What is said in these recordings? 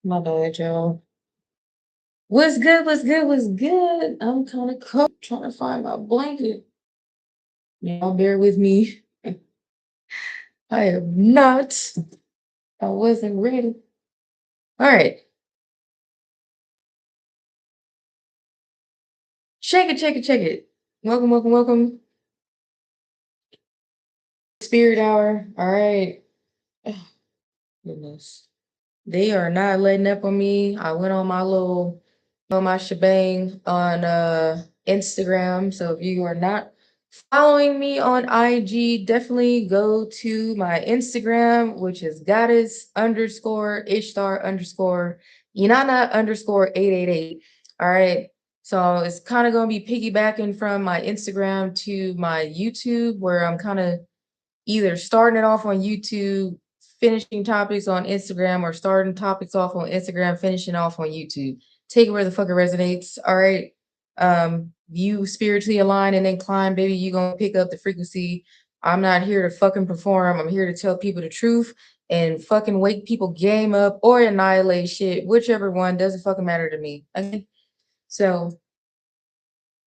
My bad, y'all. What's good? What's good? What's good? I'm kind of cold, trying to find my blanket. Y'all bear with me. I am not. I wasn't ready. All right. Check it, check it, check it. Welcome, welcome, welcome. Spirit Hour. All right. Oh, goodness. They are not letting up on me. I went on my shebang on Instagram. So if you are not following me on IG, definitely go to my Instagram, which is goddess underscore ishtar underscore Inanna underscore 888. All right. So it's kind of going to be piggybacking from my Instagram to my YouTube, where I'm kind of either starting it off on YouTube, finishing topics on Instagram, or starting topics off on Instagram, finishing off on YouTube. Take it where the fuck it resonates. All right. You spiritually aligned and inclined, baby, you gonna pick up the frequency. I'm not here to fucking perform. I'm here to tell people the truth and fucking wake people game up or annihilate shit, whichever one doesn't fucking matter to me. Okay. So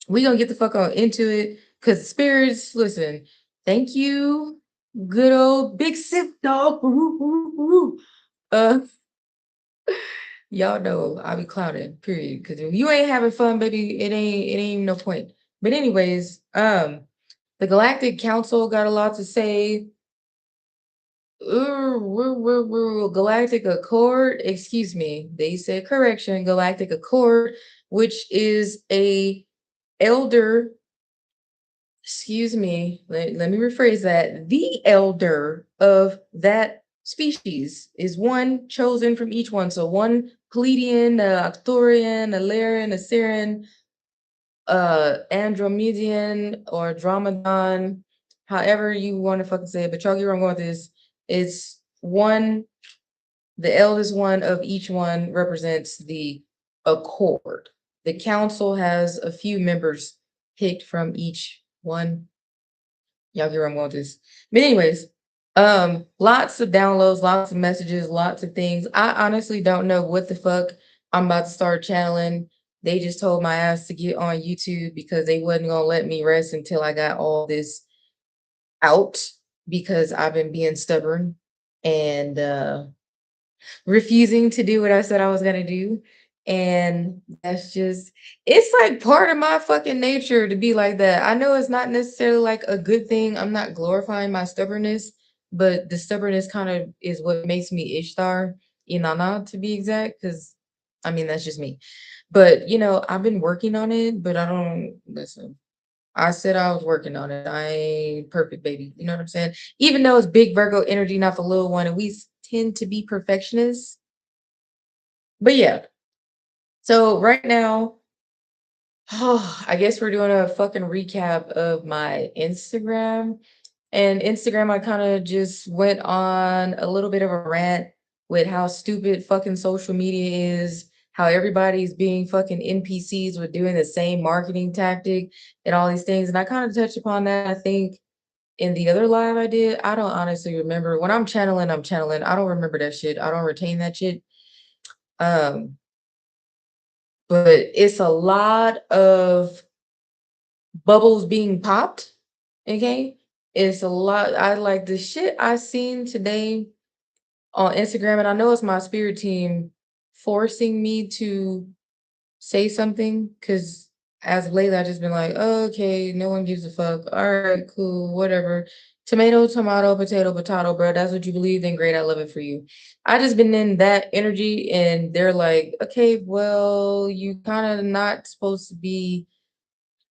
we gonna get the fuck on into it. Cause spirits, listen, thank you, good old big sip dog. Uh, y'all know I be clowning, period. Cause if you ain't having fun, baby, it ain't no point. But anyways, the Galactic Council got a lot to say. Galactic Accord, excuse me, they said correction, Galactic Accord, which is a elder, excuse me, let me rephrase that. The elder of that species is one chosen from each one. So one Pleiadian, Arcturian, a Lyran, a Siren, Andromedian, or Dromedon, however you want to fucking say it. But y'all get where I'm going with this. It's one, the eldest one of each one represents the accord. The council has a few members picked from each one. Y'all get where I'm going with this. But anyways, lots of downloads, lots of messages, lots of things. I honestly don't know what the fuck I'm about to start channeling. They just told my ass to get on YouTube because they wasn't gonna let me rest until I got all this out, because I've been being stubborn and refusing to do what I said I was gonna do. And that's just, it's like part of my fucking nature to be like that. I know it's not necessarily like a good thing. I'm not glorifying my stubbornness, but the stubbornness kind of is what makes me Ishtar, Inanna to be exact, because I mean that's just me. But I've been working on it, but I don't listen. I said I was working on it. I ain't perfect, baby. You know what I'm saying? Even though it's big Virgo energy, not the little one, and we tend to be perfectionists. But yeah, so right now, I guess we're doing a fucking recap of my Instagram. And Instagram, I kind of just went on a little bit of a rant with how stupid fucking social media is, how everybody's being fucking NPCs with doing the same marketing tactic and all these things. And I kind of touched upon that, I think, in the other live I did. I don't honestly remember. When I'm channeling, I'm channeling. I don't remember that shit. I don't retain that shit. Um, but it's a lot of bubbles being popped. Okay. It's a lot. I like the shit I seen today on Instagram, and I know it's my spirit team forcing me to say something because as of lately, I just been like, oh, okay, no one gives a fuck. All right, cool, whatever. Tomato, tomato, potato, potato, bro. That's what you believe in. Great, I love it for you. I just been in that energy, and they're like, okay, well, you kind of not supposed to be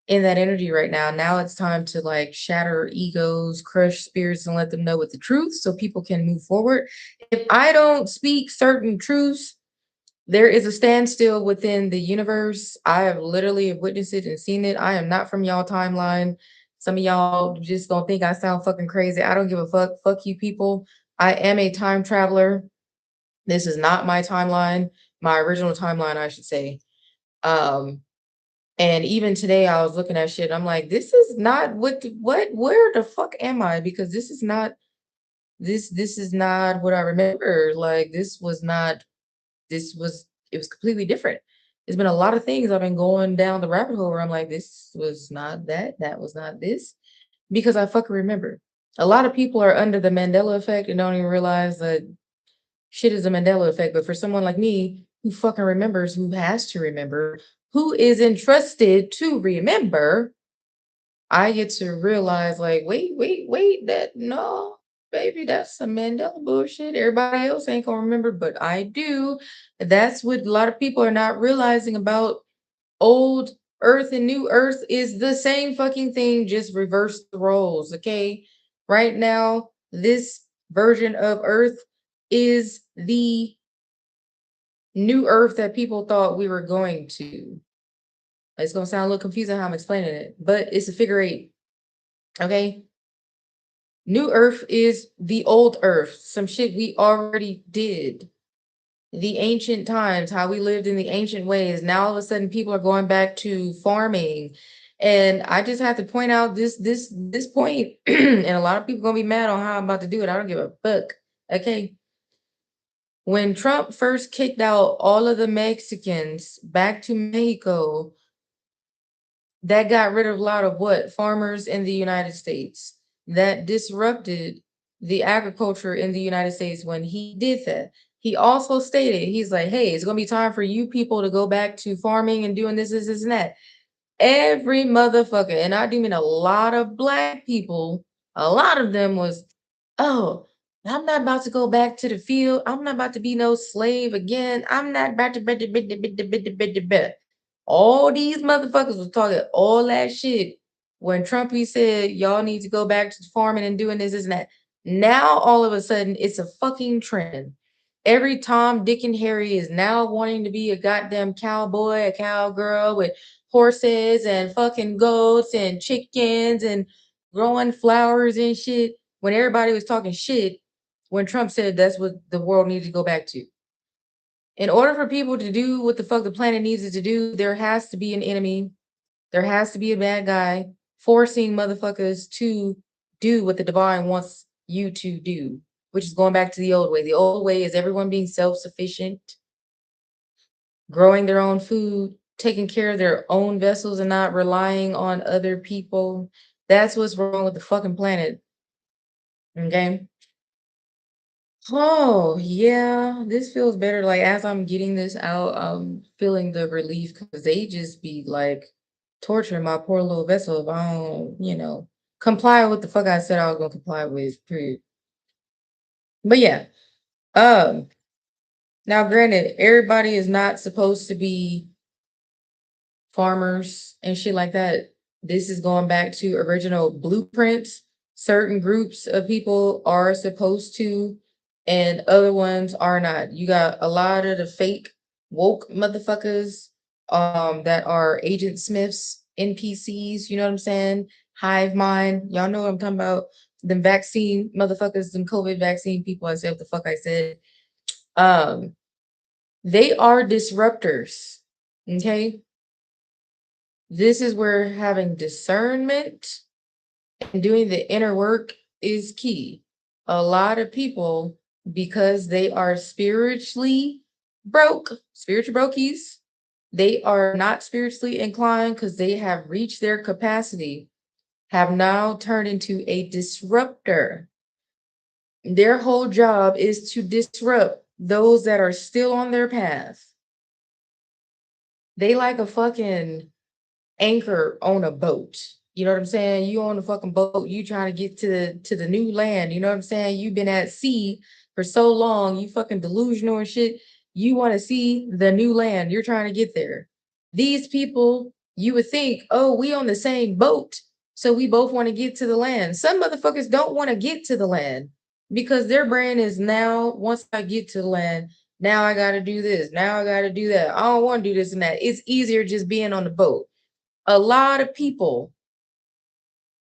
in that energy right now. Now it's time to like shatter egos, crush spirits, and let them know with the truth so people can move forward. If I don't speak certain truths, there is a standstill within the universe. I have literally witnessed it and seen it. I am not from y'all timeline. Some of y'all just don't think I sound fucking crazy. I don't give a fuck. Fuck you people. I am a time traveler. This is not my timeline, my original timeline, I should say. Um, and even today, I was looking at shit. I'm like, this is not what, where the fuck am I? Because this is not this is not what I remember. Like this was not. it was completely different. There's been a lot of things I've been going down the rabbit hole where I'm like, this was not that, that was not this, because I fucking remember. A lot of people are under the Mandela effect and don't even realize that shit is a Mandela effect. But for someone like me who fucking remembers, who has to remember, who is entrusted to remember, I get to realize, like, wait, that no, baby, that's some Mandela bullshit. Everybody else ain't gonna remember, but I do. That's what a lot of people are not realizing about old Earth and new Earth is the same fucking thing, just reverse the roles, okay? Right now, this version of Earth is the new Earth that people thought we were going to. It's gonna sound a little confusing how I'm explaining it, but it's a figure eight, okay? New Earth is the old Earth, some shit we already did. The ancient times, how we lived in the ancient ways. Now all of a sudden people are going back to farming. And I just have to point out this point, and a lot of people gonna be mad on how I'm about to do it. I don't give a fuck. Okay. When Trump first kicked out all of the Mexicans back to Mexico, that got rid of a lot of what? Farmers in the United States. That disrupted the agriculture in the United States when he did that. He also stated, he's like, hey, it's going to be time for you people to go back to farming and doing this, and that. Every motherfucker, and I do mean a lot of Black people, a lot of them was, oh, I'm not about to go back to the field. I'm not about to be no slave again. I'm not about to. All these motherfuckers was talking all that shit when Trumpy said y'all need to go back to farming and doing this and that. Now all of a sudden it's a fucking trend. Every Tom, Dick, and Harry is now wanting to be a goddamn cowboy, a cowgirl with horses and fucking goats and chickens and growing flowers and shit. When everybody was talking shit, when Trump said that's what the world needs to go back to. In order for people to do what the fuck the planet needs it to do, there has to be an enemy. There has to be a bad guy forcing motherfuckers to do what the divine wants you to do, which is going back to the old way. The old way is everyone being self sufficient, growing their own food, taking care of their own vessels and not relying on other people. That's what's wrong with the fucking planet. Okay. Oh, yeah, this feels better. Like as I'm getting this out, I'm feeling the relief because they just be like torturing my poor little vessel if I don't, comply with the fuck I said I was gonna comply with, period. But yeah, um, now granted, everybody is not supposed to be farmers and shit like that. This is going back to original blueprints. Certain groups of people are supposed to, and other ones are not. You got a lot of the fake woke motherfuckers that are Agent Smiths, NPCs, you know what I'm saying? Hive mind. Y'all know what I'm talking about. Them vaccine motherfuckers, them COVID vaccine people. I said what the fuck I said. Um, they are disruptors. Okay. This is where having discernment and doing the inner work is key. A lot of people, because they are spiritually broke, spiritual brokies, they are not spiritually inclined because they have reached their capacity, have now turned into a disruptor. Their whole job is to disrupt those that are still on their path. They like a fucking anchor on a boat. You know what I'm saying? You on a fucking boat, you trying to get to the new land. You know what I'm saying? You've been at sea for so long, you fucking delusional and shit. You want to see the new land. You're trying to get there. These people, you would think, oh, we on the same boat. So we both want to get to the land. Some motherfuckers don't want to get to the land because their brain is now, once I get to the land, now I got to do this. Now I got to do that. I don't want to do this and that. It's easier just being on the boat. A lot of people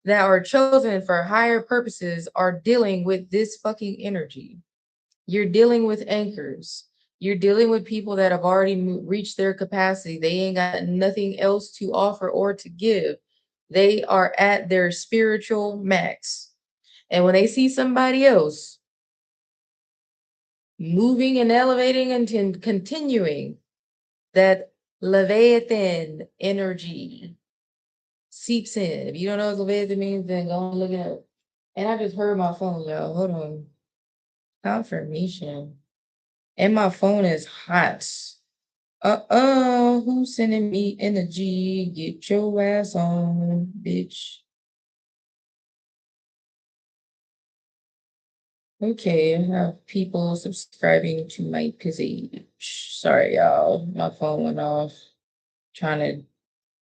that are chosen for higher purposes are dealing with this fucking energy. You're dealing with anchors. You're dealing with people that have already reached their capacity. They ain't got nothing else to offer or to give. They are at their spiritual max. And when they see somebody else moving and elevating and continuing that Leviathan energy seeps in. If you don't know what Leviathan means, then go and look it up. And I just heard my phone, y'all. Hold on. Confirmation. And my phone is hot. Who's sending me energy? Get your ass on, bitch. Okay, I have people subscribing to my page. Sorry, y'all. My phone went off. Trying to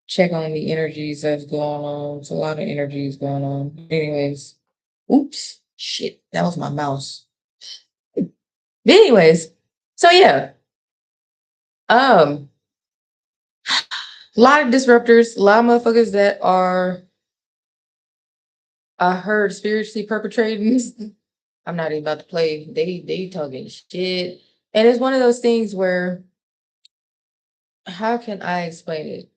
check on the energies that's going on. It's a lot of energies going on. Anyways, oops, shit, that was my mouse. But anyways, so yeah, um, a lot of disruptors, a lot of motherfuckers that are, I heard, spiritually perpetrating. I'm not even about to play. They talking shit, and it's one of those things where, how can I explain it?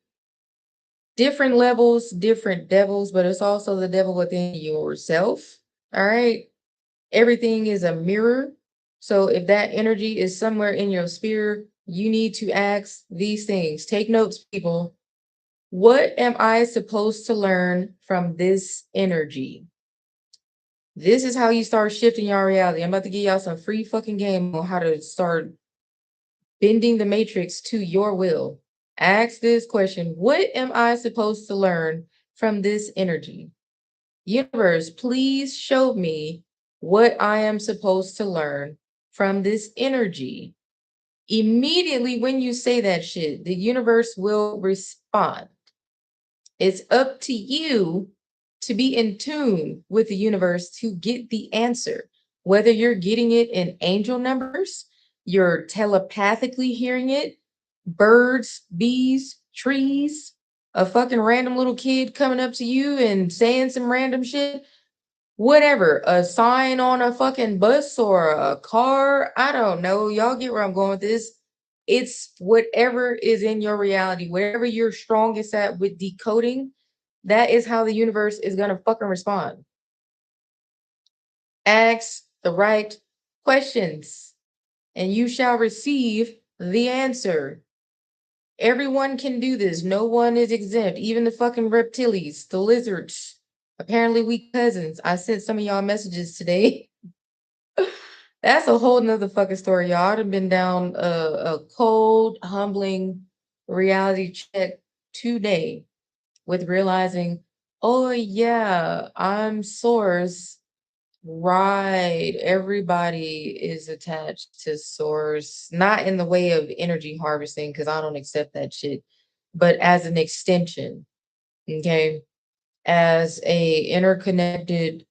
Different levels, different devils, but it's also the devil within yourself. All right. Everything is a mirror. So if that energy is somewhere in your sphere, you need to ask these things. Take notes, people. What am I supposed to learn from this energy? This is how you start shifting your reality. I'm about to give y'all some free fucking game on how to start bending the matrix to your will. Ask this question: what am I supposed to learn from this energy? Universe, please show me what I am supposed to learn from this energy. Immediately when you say that shit, the universe will respond. It's up to you to be in tune with the universe to get the answer. Whether you're getting it in angel numbers, you're telepathically hearing it, birds, bees, trees, a fucking random little kid coming up to you and saying some random shit, whatever, a sign on a fucking bus or a car. I don't know. Y'all get where I'm going with this. It's whatever is in your reality, whatever you're strongest at with decoding, that is how the universe is going to fucking respond. Ask the right questions and you shall receive the answer. Everyone can do this. No one is exempt. Even the fucking reptilians, the lizards. Apparently, we cousins. I sent some of y'all messages today. That's a whole nother fucking story, y'all. I'd have been down a cold, humbling reality check today with realizing, oh yeah, I'm source. Right. Everybody is attached to source, not in the way of energy harvesting, because I don't accept that shit, but as an extension. Okay. As a interconnected,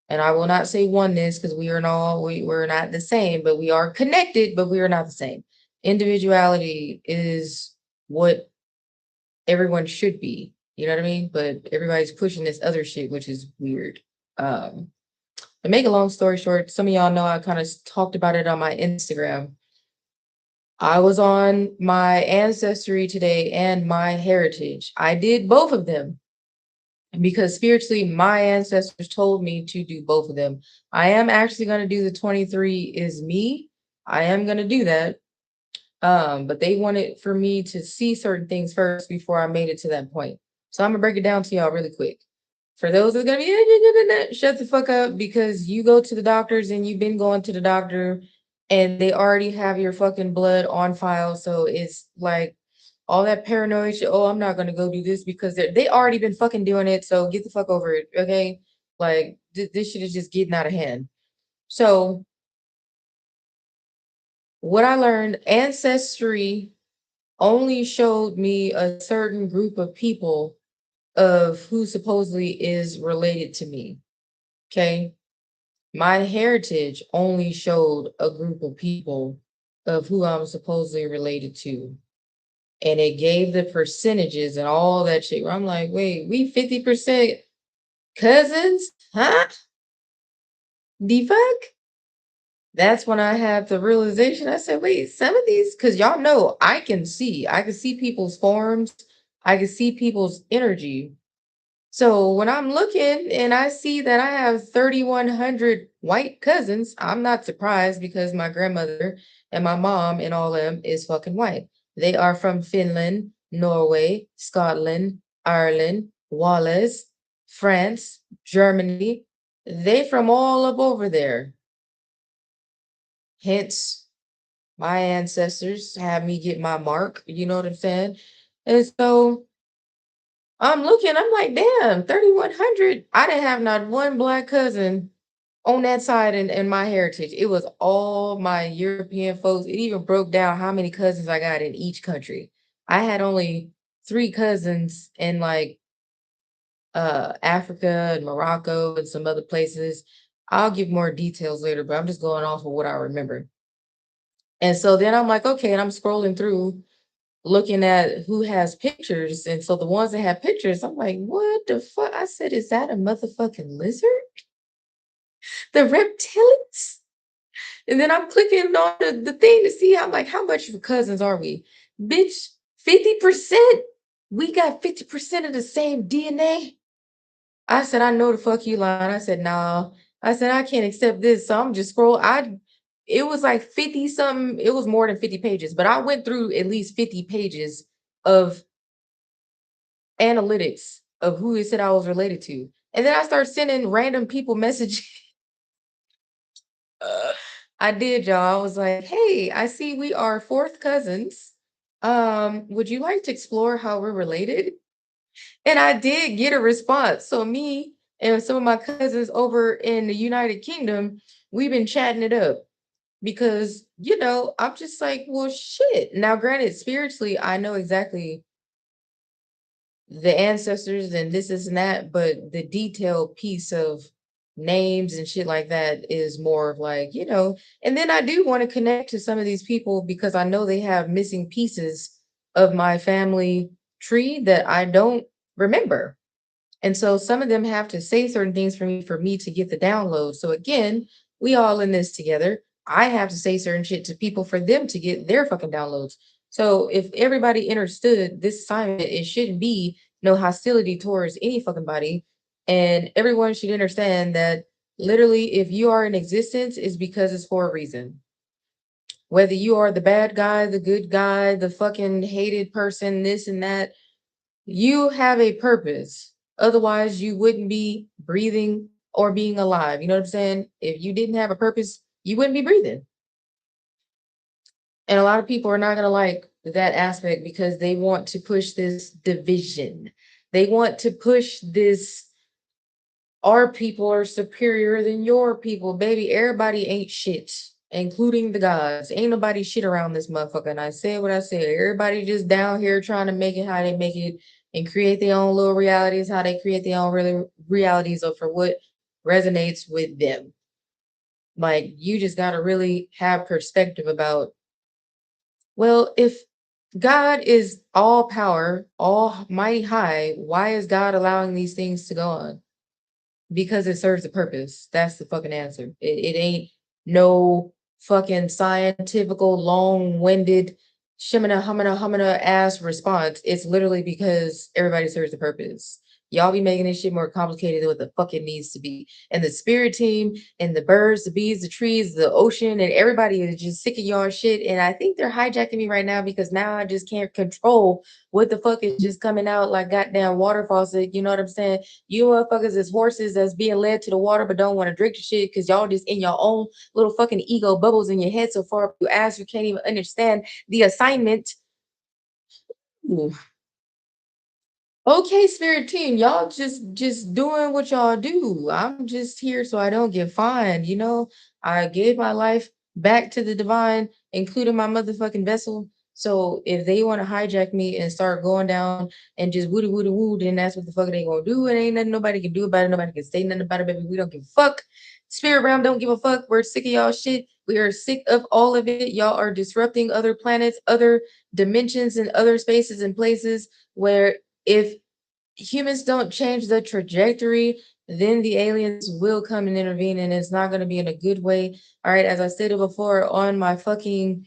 and I will not say oneness because we're not the same, but we are connected, but we are not the same. Individuality is what everyone should be. You know what I mean? But everybody's pushing this other shit, which is weird. Um, to make a long story short, some of y'all know I kind of talked about it on my Instagram. I was on my ancestry today and my heritage. I did both of them because spiritually, my ancestors told me to do both of them. I am actually going to do the 23 is me. I am going to do that. But they wanted for me to see certain things first before I made it to that point. So I'm gonna break it down to y'all really quick. For those that are gonna be shut the fuck up because you go to the doctors and you've been going to the doctor and they already have your fucking blood on file. So it's like all that paranoid shit. Oh, I'm not gonna go do this because they already been fucking doing it. So get the fuck over it, okay? Like this shit is just getting out of hand. So what I learned, ancestry only showed me a certain group of people of who supposedly is related to me. Okay. My heritage only showed a group of people of who I'm supposedly related to. And it gave the percentages and all that shit. Where I'm like, wait, we 50% cousins? Huh? The fuck? That's when I had the realization. I said, wait, some of these, because y'all know I can see people's forms, I can see people's energy. So when I'm looking and I see that I have 3,100 white cousins. I'm not surprised because my grandmother and my mom and all of them is fucking white. They are from Finland, Norway, Scotland, Ireland, Wallace, France, Germany. They from all up over there. Hence, my ancestors have me get my mark. You know what I'm saying? And so I'm looking, I'm like, damn, 3,100. I didn't have not one black cousin on that side in my heritage. It was all my European folks. It even broke down how many cousins I got in each country. I had only 3 cousins in like Africa and Morocco and some other places. I'll give more details later, but I'm just going off of what I remember. And so then I'm like, okay, and I'm scrolling through looking at who has pictures. And so the ones that have pictures, I'm like, what the fuck? I said, is that a motherfucking lizard? The reptilians? And then I'm clicking on the thing to see, I'm like, how much of cousins are we? Bitch, 50%? We got 50% of the same DNA? I said, I know the fuck you lying. I said, no. I said, I can't accept this. So I'm just scroll. It was like 50 something, it was more than 50 pages, but I went through at least 50 pages of analytics of who it said I was related to. And then I started sending random people messages. I did, y'all. I was like, hey, I see we are fourth cousins. Would you like to explore how we're related? And I did get a response. So me and some of my cousins over in the United Kingdom, we've been chatting it up because, I'm just like, well, shit. Now, granted, spiritually, I know exactly the ancestors and this and that, but the detailed piece of names and shit like that is more of like, and then I do want to connect to some of these people because I know they have missing pieces of my family tree that I don't remember. And so some of them have to say certain things for me to get the download. So again, we all in this together. I have to say certain shit to people for them to get their fucking downloads. So if everybody understood this assignment, it shouldn't be no hostility towards any fucking body. And everyone should understand that literally if you are in existence is because it's for a reason. Whether you are the bad guy, the good guy, the fucking hated person, this and that, you have a purpose. Otherwise, you wouldn't be breathing or being alive. You know what I'm saying? If you didn't have a purpose, you wouldn't be breathing. And a lot of people are not going to like that aspect because they want to push this division. They want to push this, our people are superior than your people. Baby, everybody ain't shit, including the gods. Ain't nobody shit around this motherfucker. And I said what I said. Everybody just down here trying to make it how they make it and create their own little realities, how they create their own really realities of for what resonates with them. Like you just gotta really have perspective about, well, if God is all power, almighty high, why is God allowing these things to go on? Because it serves a purpose. That's the fucking answer. It ain't no fucking scientifical, long-winded, shimina, humana ass response. It's literally because everybody serves a purpose. Y'all be making this shit more complicated than what the fuck it needs to be. And the spirit team and the birds, the bees, the trees, the ocean, and everybody is just sick of y'all shit. And I think they're hijacking me right now because now I just can't control what the fuck is just coming out like goddamn water faucet. You know what I'm saying? You motherfuckers is horses that's being led to the water but don't want to drink the shit because y'all just in your own little fucking ego bubbles in your head so far up your ass you can't even understand the assignment. Ooh. Okay, spirit team, y'all just doing what y'all do. I'm just here so I don't get fined. I gave my life back to the divine, including my motherfucking vessel. So if they want to hijack me and start going down and just woody woody woo, then that's what the fuck they gonna do. It ain't nothing nobody can do about it. Nobody can say nothing about it, baby. We don't give a fuck. Spirit realm don't give a fuck. We're sick of y'all shit. We are sick of all of it. Y'all are disrupting other planets, other dimensions, and other spaces and places where if humans don't change the trajectory, then the aliens will come and intervene, and it's not going to be in a good way. All right, as I stated before on my fucking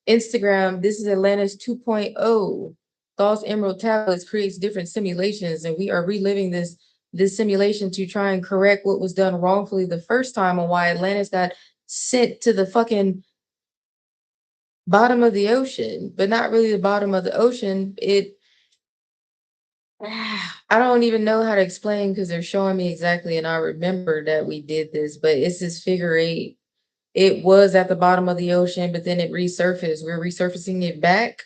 Instagram, this is Atlantis 2.0. False Emerald Tablets creates different simulations, and we are reliving this this simulation to try and correct what was done wrongfully the first time and why Atlantis got sent to the fucking bottom of the ocean, but not really the bottom of the ocean. I don't even know how to explain because they're showing me exactly, and I remember that we did this, but it's this figure eight. It was at the bottom of the ocean, but then it resurfaced. We're resurfacing it back,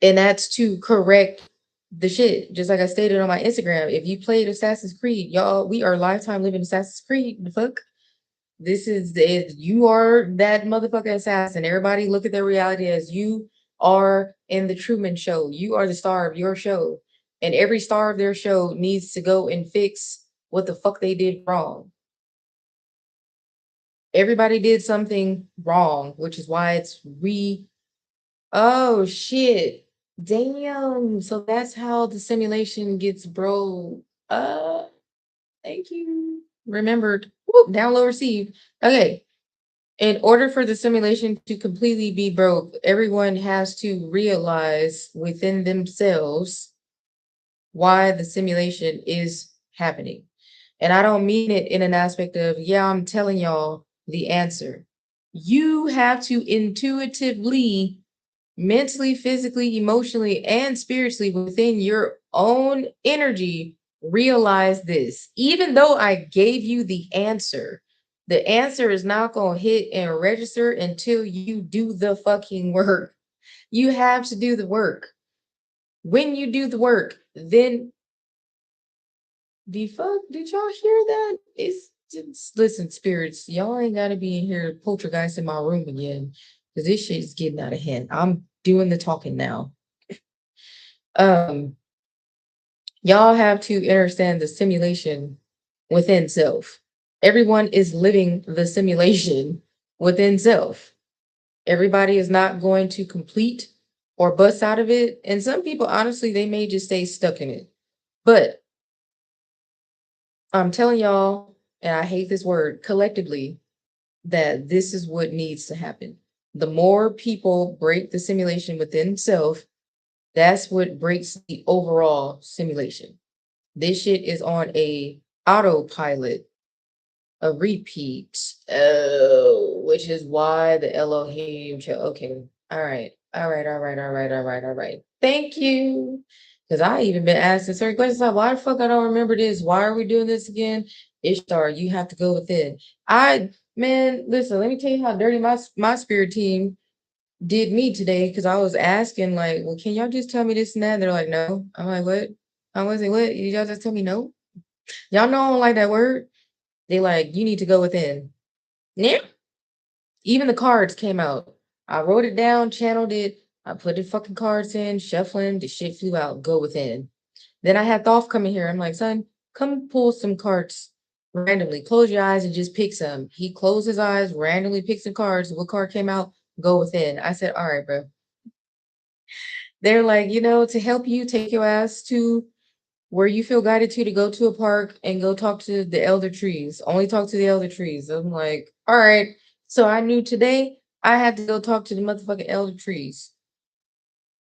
and that's to correct the shit. Just like I stated on my Instagram, if you played Assassin's Creed, y'all, we are lifetime living Assassin's Creed. The fuck? This is if you are that motherfucking assassin. Everybody look at their reality as you are in the Truman Show. You are the star of your show, and every star of their show needs to go and fix what the fuck they did wrong. Everybody did something wrong, which is why it's oh shit. Damn. So that's how the simulation gets broke. Thank you. Remembered. Whoop, download received. Okay. In order for the simulation to completely be broke, everyone has to realize within themselves why the simulation is happening. And I don't mean it in an aspect of, yeah, I'm telling y'all the answer. You have to intuitively, mentally, physically, emotionally, and spiritually within your own energy realize this. Even though I gave you the answer is not going to hit and register until you do the fucking work. You have to do the work. When you do the work, then the fuck, did y'all hear that? It's just, listen, spirits, y'all ain't gotta be in here poltergeist in my room again. Cause this shit is getting out of hand. I'm doing the talking now. Um, y'all have to understand the simulation within self. Everyone is living the simulation within self. Everybody is not going to complete or bust out of it. And some people, honestly, they may just stay stuck in it. But I'm telling y'all, and I hate this word, collectively, that this is what needs to happen. The more people break the simulation within self, that's what breaks the overall simulation. This shit is on a autopilot, a repeat. Oh, which is why the Elohim. Okay, all right, all right, all right, all right, all right, all right. Thank you. Because I even been asking certain questions like, why the fuck I don't remember this? Why are we doing this again? Ishtar, you have to go within. Man, listen, let me tell you how dirty my spirit team did me today because I was asking, like, well, can y'all just tell me this and that? And they're like, no. I'm like, what? I was like, what? Y'all just tell me no? Y'all know I don't like that word. They like, you need to go within. Yeah. Even the cards came out. I wrote it down, channeled it. I put the fucking cards in, shuffling. The shit flew out. Go within. Then I had Thoth come in here. I'm like, son, come pull some cards randomly. Close your eyes and just pick some. He closed his eyes, randomly picked some cards. What card came out? Go within. I said, all right, bro. They're like, to help you take your ass to where you feel guided to go to a park and go talk to the elder trees. Only talk to the elder trees. I'm like, all right. So I knew today I had to go talk to the motherfucking elder trees.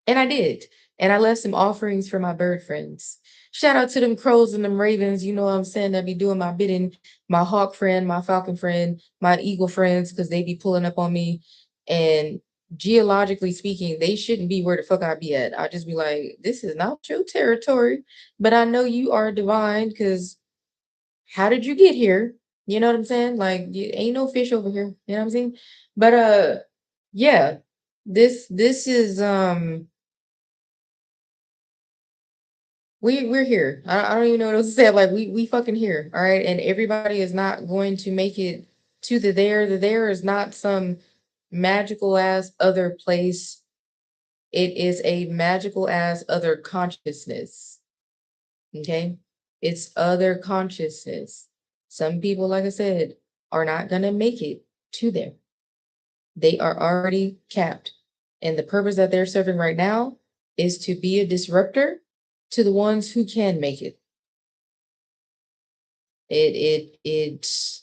And I did. And I left some offerings for my bird friends. Shout out to them crows and them ravens, you know what I'm saying, that be doing my bidding, my hawk friend, my falcon friend, my eagle friends, because they be pulling up on me. And geologically speaking, they shouldn't be where the fuck I be at. I just be like, this is not your territory, but I know you are divine because how did you get here? You know what I'm saying? Like, ain't no fish over here. You know what I'm saying? But yeah, this is we're here. I don't even know what else to say. Like we fucking here. All right. And everybody is not going to make it to the there. The there is not some magical ass other place. It is a magical ass other consciousness. Okay. It's other consciousness. Some people, like I said, are not gonna make it to there. They are already capped. And the purpose that they're serving right now is to be a disruptor to the ones who can make it. It's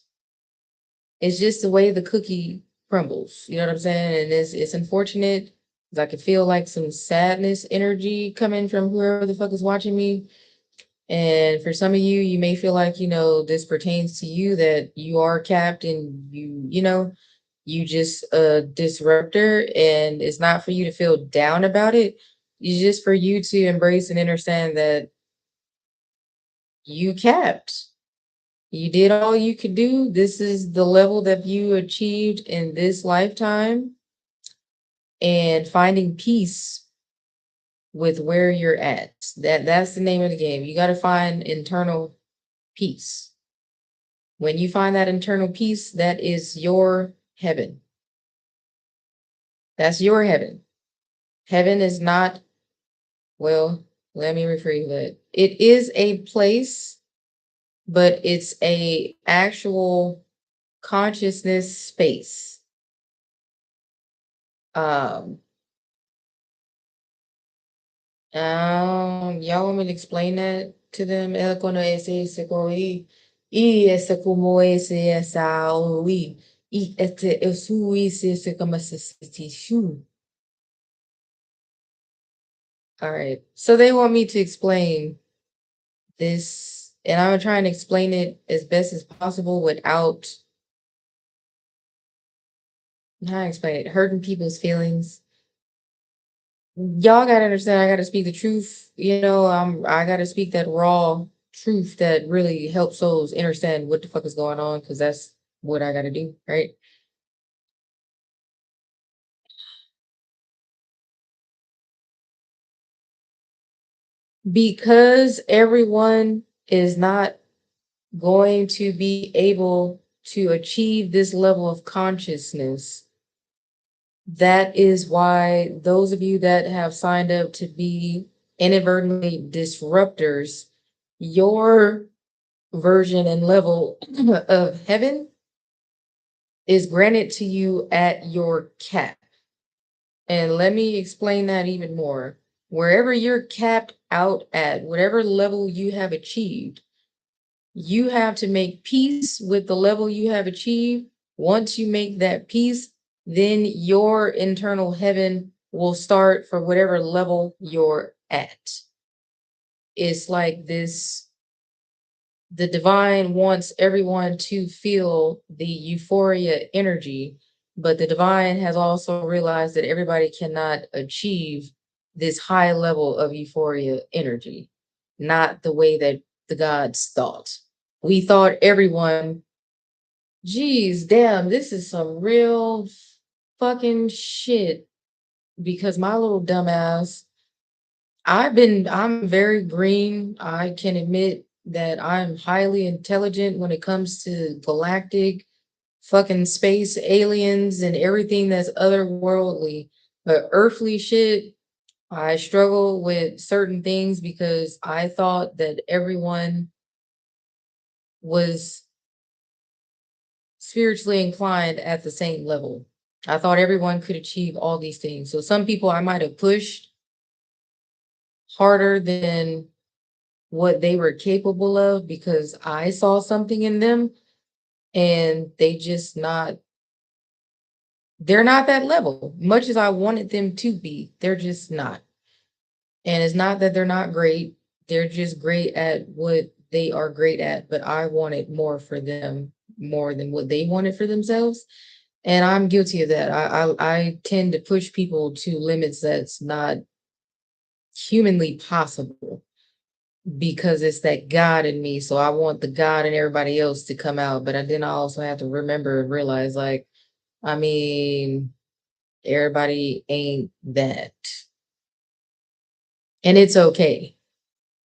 just the way the cookie crumbles. You know what I'm saying? And it's unfortunate because I can feel like some sadness energy coming from whoever the fuck is watching me. And for some of you, you may feel like, this pertains to you, that you are capped and you just a disruptor, and it's not for you to feel down about it. It's just for you to embrace and understand that you capped. You did all you could do. This is the level that you achieved in this lifetime, and finding peace with where you're at. That's the name of the game. You got to find internal peace. When you find that internal peace, that is your heaven. That's your heaven. Heaven is not, well, let me rephrase that. It is a place, but it's a actual consciousness space. Um, y'all want me to explain that to them? Ela quando esse coi e essa como esse essa oi e esse eu sou esse como esse shu. All right. So they want me to explain this, and I'm trying to explain it as best as possible without, how to explain it, hurting people's feelings. Y'all gotta understand, I gotta speak the truth. I gotta speak that raw truth that really helps souls understand what the fuck is going on, because that's what I gotta do, right? Because everyone is not going to be able to achieve this level of consciousness. That is why those of you that have signed up to be inadvertently disruptors, your version and level of heaven is granted to you at your cap. And let me explain that even more. Wherever you're capped out at, whatever level you have achieved, you have to make peace with the level you have achieved. Once you make that peace, then your internal heaven will start for whatever level you're at. It's like this, the divine wants everyone to feel the euphoria energy, but the divine has also realized that everybody cannot achieve this high level of euphoria energy, not the way that the gods thought. We thought everyone, geez, damn, this is some real fucking shit, because my little dumbass, I'm very green. I can admit that I'm highly intelligent when it comes to galactic fucking space aliens and everything that's otherworldly. But earthly shit, I struggle with certain things because I thought that everyone was spiritually inclined at the same level. I thought everyone could achieve all these things. So some people I might have pushed harder than what they were capable of because I saw something in them, and they're not that level. Much as I wanted them to be, they're just not. And it's not that they're not great. They're just great at what they are great at, but I wanted more for them, more than what they wanted for themselves. And I'm guilty of that. I tend to push people to limits that's not humanly possible, because it's that God in me. So I want the God in everybody else to come out. But then I also have to remember and realize, like, I mean, everybody ain't that. And it's okay.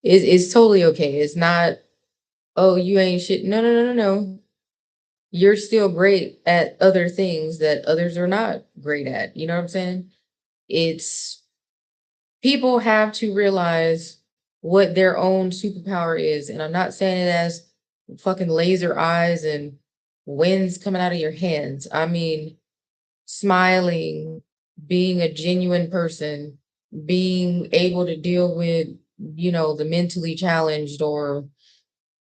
It's totally okay. It's not, oh, you ain't shit. No, no, no, no, no. You're still great at other things that others are not great at. You know what I'm saying? It's, people have to realize what their own superpower is. And I'm not saying it as fucking laser eyes and winds coming out of your hands. I mean, smiling, being a genuine person, being able to deal with, the mentally challenged, or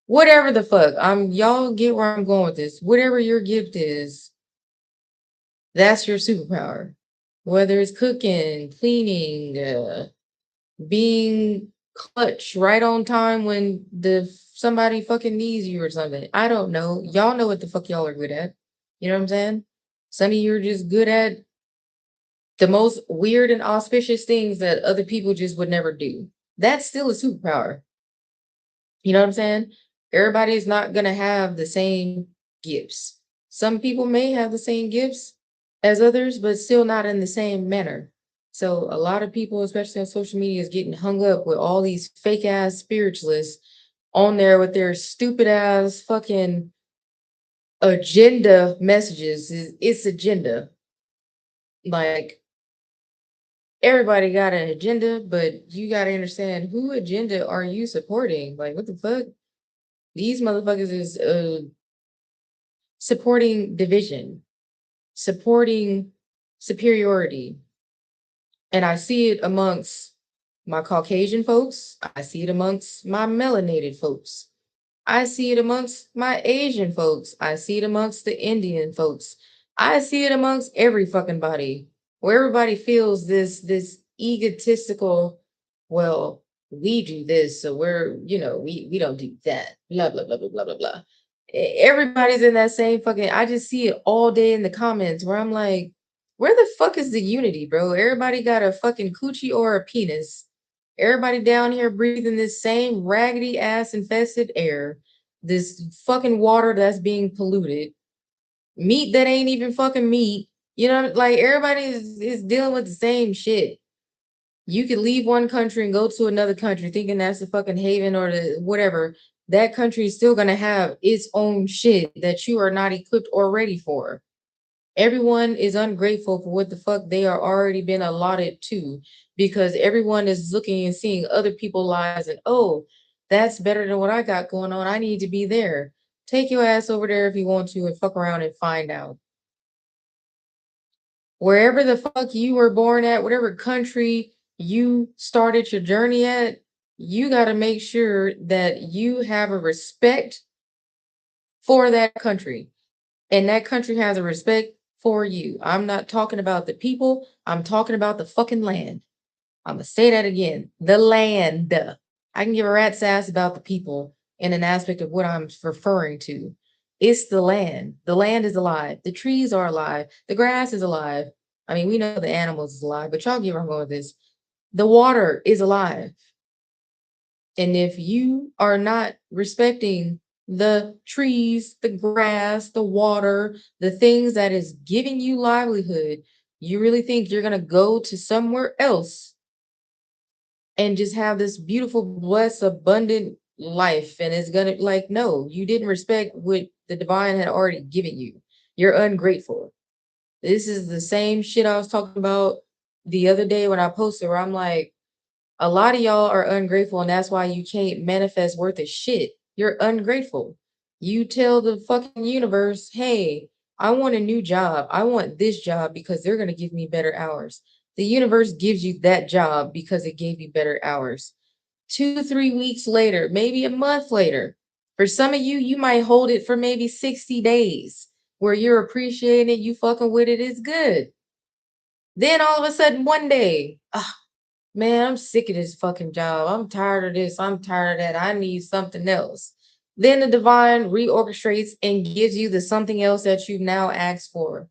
whatever the fuck. Y'all get where I'm going with this. Whatever your gift is, that's your superpower. Whether it's cooking, cleaning, being clutch right on time when the somebody fucking needs you or something. I don't know. Y'all know what the fuck y'all are good at. You know what I'm saying? Some of you are just good at the most weird and auspicious things that other people just would never do. That's still a superpower. You know what I'm saying? Everybody's not gonna have the same gifts. Some people may have the same gifts as others, but still not in the same manner. So a lot of people, especially on social media, is getting hung up with all these fake ass spiritualists on there with their stupid ass fucking agenda messages. It's agenda. Like everybody got an agenda, but you gotta understand who agenda are you supporting? Like what the fuck? These motherfuckers is supporting division, supporting superiority. And I see it amongst my Caucasian folks. I see it amongst my melanated folks. I see it amongst my Asian folks. I see it amongst the Indian folks. I see it amongst every fucking body where everybody feels this egotistical, well, we do this, so we don't do that. Blah blah blah blah blah blah blah. Everybody's in that same fucking. I just see it all day in the comments where I'm like, where the fuck is the unity, bro? Everybody got a fucking coochie or a penis. Everybody down here breathing this same raggedy ass infested air, this fucking water that's being polluted, meat that ain't even fucking meat. You know, like everybody is dealing with the same shit. You could leave one country and go to another country thinking that's the fucking haven or the whatever. That country is still gonna have its own shit that you are not equipped or ready for. Everyone is ungrateful for what the fuck they are already been allotted to because everyone is looking and seeing other people's lives and oh, that's better than what I got going on. I need to be there. Take your ass over there if you want to and fuck around and find out. Wherever the fuck you were born at, whatever country you started your journey at, you got to make sure that you have a respect for that country and that country has a respect for you. I'm not talking about the people, I'm talking about the fucking land. I'm gonna say that again. The land. I can give a rat's ass about the people in an aspect of what I'm referring to. It's the land. The land is alive. The trees are alive. The grass is alive. I mean, we know the animals is alive, but y'all get where I'm going with this. The water is alive. And if you are not respecting the trees, the grass, the water, the things that is giving you livelihood, you really think you're going to go to somewhere else and just have this beautiful, blessed, abundant life. And it's going to, like, no, you didn't respect what the divine had already given you. You're ungrateful. This is the same shit I was talking about the other day when I posted, where I'm like, a lot of y'all are ungrateful, and that's why you can't manifest worth of shit. You're ungrateful. You tell the fucking universe, hey, I want a new job. I want this job because they're going to give me better hours. The universe gives you that job because it gave you better hours. 2, 3 weeks later, maybe a month later. For some of you, you might hold it for maybe 60 days where you're appreciating it, you fucking with it, it's good. Then all of a sudden, one day, man, I'm sick of this fucking job. I'm tired of this. I'm tired of that. I need something else. Then the divine reorchestrates and gives you the something else that you've now asked for.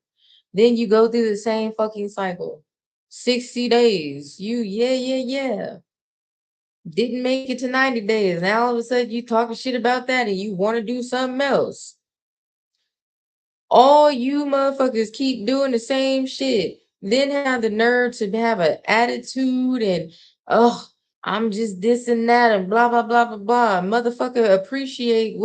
Then you go through the same fucking cycle. 60 days. Yeah. Didn't make it to 90 days. Now all of a sudden you talking shit about that and you want to do something else. All you motherfuckers keep doing the same shit, then have the nerve to have an attitude and oh, I'm just this and that and blah blah blah blah blah. Motherfucker, appreciate what